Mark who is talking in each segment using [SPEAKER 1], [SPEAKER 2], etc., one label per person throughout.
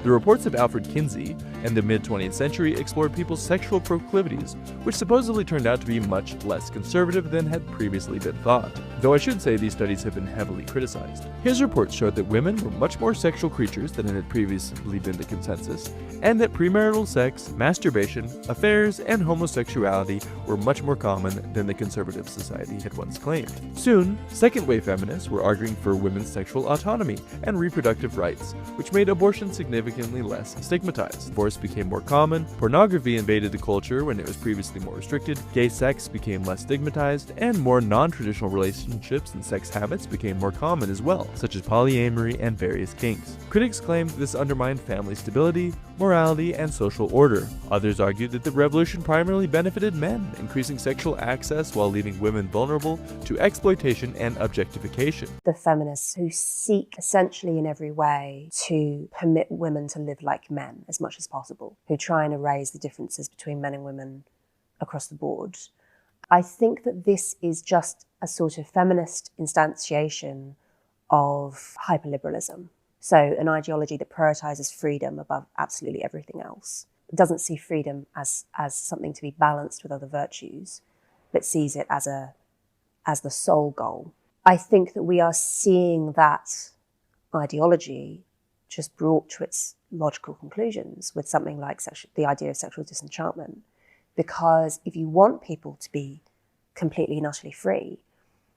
[SPEAKER 1] The reports of Alfred Kinsey in the mid-20th century explored people's sexual proclivities, which supposedly turned out to be much less conservative than had previously been thought, though I should say these studies have been heavily criticized. His reports showed that women were much more sexual creatures than had previously been the consensus, and that premarital sex, masturbation, affairs, and homosexuality were much more common than the conservative society had once claimed. Soon, second-wave feminists were arguing for women's sexual autonomy and reproductive rights, which made abortion significantly less stigmatized. Divorce became more common, pornography invaded the culture when it was previously more restricted, gay sex became less stigmatized, and more non-traditional relationships and sex habits became more common as well, such as polyamory and various kinks. Critics claimed this undermined family stability, morality, and social order. Others argued that the revolution primarily benefited men, increasing sexual access while leaving women vulnerable to exploitation and objectification.
[SPEAKER 2] The feminists who seek essentially in every way to permit women to live like men as much as possible, who try and erase the differences between men and women across the board. I think that this is just a sort of feminist instantiation of hyperliberalism. So an ideology that prioritizes freedom above absolutely everything else. It doesn't see freedom as something to be balanced with other virtues, but sees it as the sole goal. I think that we are seeing that ideology just brought to its logical conclusions with something like the idea of sexual disenchantment. Because if you want people to be completely and utterly free,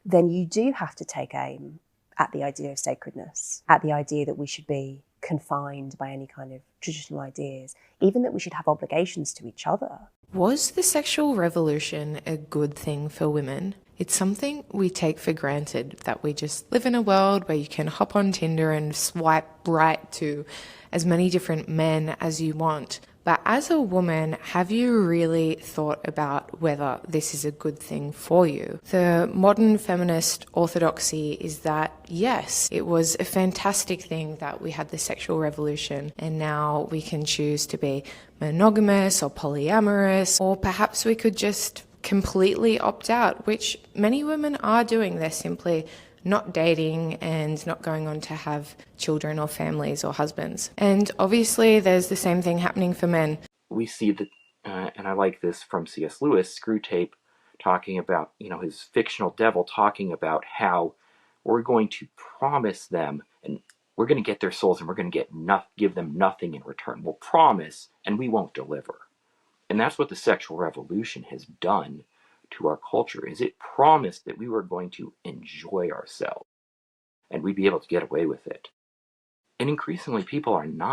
[SPEAKER 2] then you do have to take aim at the idea of sacredness, at the idea that we should be confined by any kind of traditional ideas, even that we should have obligations to each other.
[SPEAKER 3] Was the sexual revolution a good thing for women? It's something we take for granted, that we just live in a world where you can hop on Tinder and swipe right to as many different men as you want. But as a woman, have you really thought about whether this is a good thing for you? The modern feminist orthodoxy is that, yes, it was a fantastic thing that we had the sexual revolution and now we can choose to be monogamous or polyamorous, or perhaps we could just completely opt out, which many women are doing. They're simply not dating and not going on to have children or families or husbands. And obviously there's the same thing happening for men.
[SPEAKER 4] We see that, and I like this from C.S. Lewis, Screwtape, talking about, his fictional devil, talking about how we're going to promise them and we're going to get their souls and we're going to give them nothing in return. We'll promise and we won't deliver. And that's what the sexual revolution has done to our culture, is it promised that we were going to enjoy ourselves and we'd be able to get away with it. And increasingly people are not